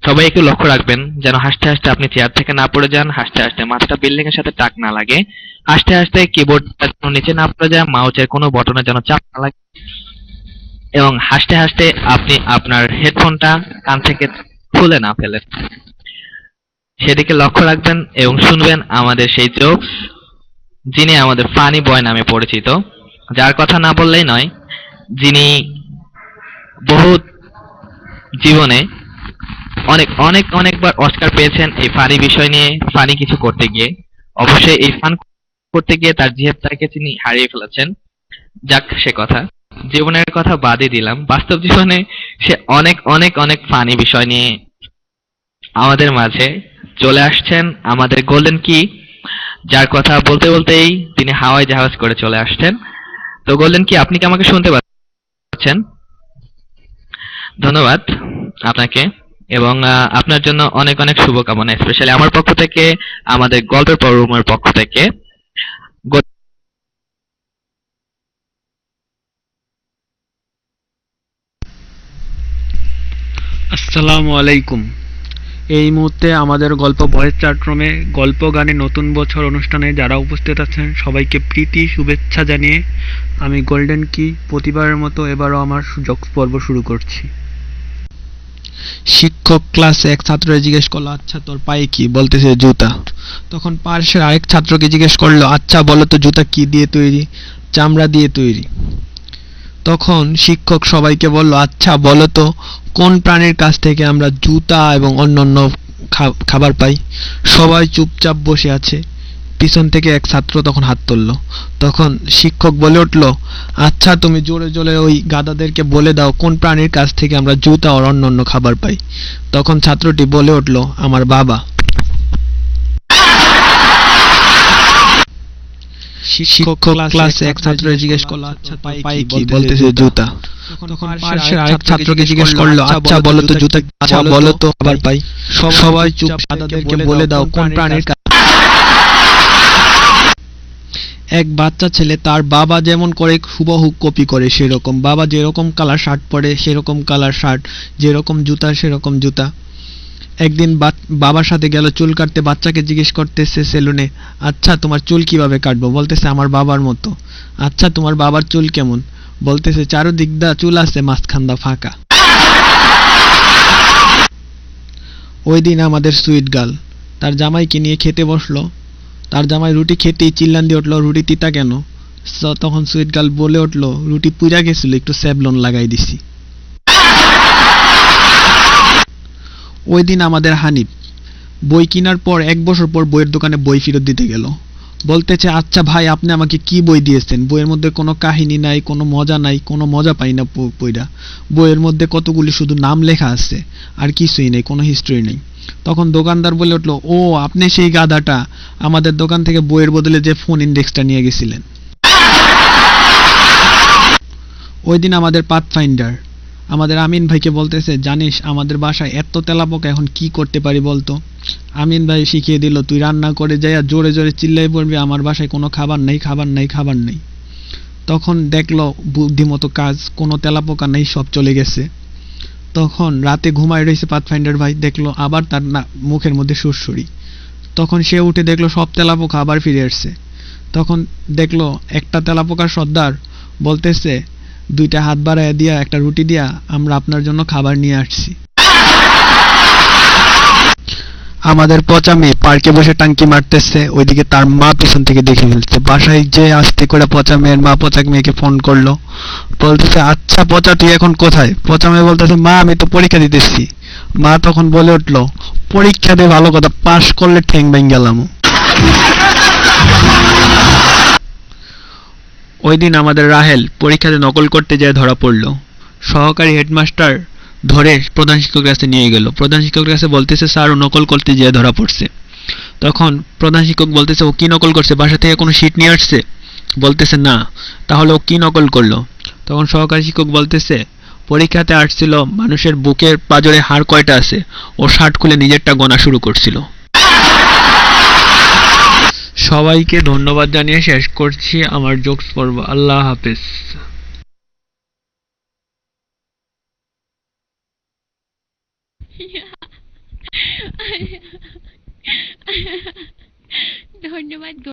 সবাই একটু লক্ষ্য রাখবেন যেন হাসতে হাসতে আপনি চেয়ার থেকে না পড়ে যান, হাসতে হাসতে মাথাটা বিল্ডিং এর সাথে টাক না লাগে, হাসতে হাসতে কিবোর্ডটা যেন নিচে না পড়ে যায়, মাউসের কোনো বটনে যেন চাপ না লাগে, এবং হাসতে হাসতে আপনি আপনার হেডফোনটা কান থেকে খুলে না ফেলেন। সেদিকে লক্ষ্য রাখবেন এবং শুনবেন আমাদের সেই জোকস, যিনি আমাদের ফানি বয় নামে পরিচিত, যার কথা না বললেই নয়, যিনি বহু জীবনে অনেক অনেক অনেকবার অস্কার পেয়েছেন এই ফানি বিষয় নিয়ে, ফানি কিছু করতে গিয়ে। অবশ্যই এই ফান করতে গিয়ে তার জিহাদটাকে তিনি হারিয়ে ফেলেছেন। যাক, সে কথা, জীবনের কথা বাদই দিলাম, বাস্তব জীবনে সে অনেক অনেক অনেক ফানি বিষয় নিয়ে আমাদের মাঝে চলে আসছেন, আমাদের গোল্ডেন কি, যার কথা বলতে বলতেই তিনি হাওয়ায় জাহাজ করে চলে আসছেন। তো গোল্ডেন কি, আপনি কি আমাকে শুনতে পাচ্ছেন? ধন্যবাদ আপনাকে, এবং আপনার জন্য অনেক অনেক শুভকামনা, স্পেশালি আমার পক্ষ থেকে, আমাদের গল্পের পরমের পক্ষ থেকে। আসসালামু আলাইকুম। এই মুহূর্তে আমাদের গল্প ভয়েস চ্যাটরুমে গল্প গানে নতুন বছর অনুষ্ঠানে যারা উপস্থিত আছেন সবাইকে প্রীতি শুভেচ্ছা জানিয়ে আমি গোল্ডেন কি প্রতিবারের মতো এবারও আমার জোকস পর্ব শুরু করছি। শিক্ষক ক্লাসে এক ছাত্রকে জিজ্ঞেস করলো, আচ্ছা তোর পায়ে কি? বলতেছে জুতা। তখন পাশের আরেক ছাত্রকে জিজ্ঞেস করলো, আচ্ছা বলো তো জুতা কি দিয়ে তৈরি? চামড়া দিয়ে তৈরি। তখন শিক্ষক সবাইকে বলল, আচ্ছা বলো তো কোন প্রাণীর কাছ থেকে আমরা জুতা এবং অন্যান্য খাবার পাই? সবাই চুপচাপ বসে আছে। পিছন থেকে এক ছাত্র তখন হাত তুলল। তখন শিক্ষক বলে উঠল, আচ্ছা তুমি জোরে জোরে ওই গাধাদেরকে বলে দাও কোন প্রাণীর কাছ থেকে আমরা জুতা আর অন্যান্য খাবার পাই। তখন ছাত্রটি বলে উঠল, আমার বাবা। শিক্ষক ক্লাসে এক ছাত্রকে জিজ্ঞেস করলো, আচ্ছা পায়ে কি? বলতেছে জুতা। তখন পাশের আরেক ছাত্রকে জিজ্ঞেস করলো, আচ্ছা বলো তো জুতা, আচ্ছা বলো তো খাবার পাই? সবাই চুপ, তাদেরকে বলে দাও কোন প্রাণীর। এক বাচ্চা ছেলে তার বাবা যেমন করে হুবহু কপি করে সেরকম। বাবা যেরকম কালার শার্ট পরে সেরকম কালার শার্ট, যেরকম জুতা সেরকম জুতা। একদিন বাবার সাথে গেল চুল কাটতে। বাচ্চাকে জিজ্ঞেস করতেছে সেলুনে, আচ্ছা তোমার চুল কিভাবে কাটবো? বলতেছে আমার বাবার মতো। আচ্ছা তোমার বাবার চুল কেমন? বলতেছে চারদিক দা চুল আছে, মাঝখান দা ফাঁকা। ওই দিন আমাদের সুইট গার্ল তার জামাইকে নিয়ে খেতে বসলো। তার জামাই রুটি খেতেই চিল্লান দিয়ে উঠলো, রুটি তিতা কেন? তখন সুইট গার্ল বলে উঠলো, রুটি পুড়া গেছিল, একটু স্যাভলন লাগাই দিছি। ওই দিন আমাদের হানিফ বই কেনার পর 1 বছর পর বইয়ের দোকানে বই ফেরত দিতে গেল। বলতেছে, আচ্ছা ভাই আপনি আমাকে কি বই দিয়েছেন? বইয়ের মধ্যে কোনো কাহিনী নাই, কোনো মজা নাই, কোনো মজা পাই না বইটা। বইয়ের মধ্যে কতগুলি শুধু নাম লেখা আছে, আর কিছুই নেই, কোনো হিস্ট্রি নেই। তখন দোকানদার বলে উঠলো, ও আপনি সেই গাধাটা আমাদের দোকান থেকে বইয়ের বদলে যে ফোন ইন্ডেক্সটা নিয়ে গেছিলেন। ওই দিন আমাদের পাথফাইন্ডার আমাদের আমিন ভাইকে বলতেছে, জানিস আমাদের বাসায় এত তেলাপোকা, এখন কি করতে পারি বলতো? আমিন ভাই শিখিয়ে দিল, তুই রান্না করে যাইয়া জোরে জোরে চিল্লাই পড়বি, আমার বাসায় কোনো খাবার নেই, খাবার নেই, খাবার নেই। তখন দেখলো বুদ্ধিমতো কাজ, কোনো তেলাপোকা নেই, সব চলে গেছে। তখন রাতে ঘুমায় রয়েছে পাথফাইন্ডার ভাই, দেখলো আবার তার মুখের মধ্যে সুরসুরি। তখন সে উঠে দেখলো সব তেলাপোকা আবার ফিরে আসছে। তখন দেখলো একটা তেলাপোকার সর্দার বলতেছে, 2টা হাত বাড়াইয়া দিয়া একটা রুটি দিয়া, আমরা আপনার জন্য খাবার নিয়ে আসছি। আমাদের পচা মেয়ে পার্কে বসে টাঙ্কি মারতেছে, ওইদিকে তার মা পিছন থেকে দেখে ফেলছে। বাসায় যে আসতে করে পচা মেয়ের মা পচা মেয়েকে ফোন করলো, বলতেছে, আচ্ছা পচা তুই এখন কোথায়? পচা মেয়ে বলতেছে, মা আমি তো পরীক্ষা দিতেছি। মা তখন বলে উঠলো, পরীক্ষা দিয়ে ভালো কথা, পাশ করলে ঠ্যাং ভেঙে গেলাম। ওই দিন আমাদের রাহেল পরীক্ষাতে নকল করতে যেয়ে ধরা পড়লো। সহকারী হেডমাস্টার ধরে প্রধান শিক্ষকের কাছে নিয়ে গেল। প্রধান শিক্ষকের কাছে বলতেছে, স্যার ও নকল করতে যেয়ে ধরা পড়ছে। তখন প্রধান শিক্ষক বলতেছে, ও কি নকল করছে? বাসা থেকে কোনো শিট নিয়ে আসছে? বলতেছে না। তাহলে ও কি নকল করলো? তখন সহকারী শিক্ষক বলতেছে, পরীক্ষাতে আসছিল মানুষের বুকের পাঁজরে হাড় কয়টা আছে, ও শার্ট খুলে নিজেরটা গোনা শুরু করছিল। সবাইকে ধন্যবাদ জানিয়ে শেষ করছি আমার জোকস পর্ব। আল্লাহ হাফেজ। ধন্যবাদ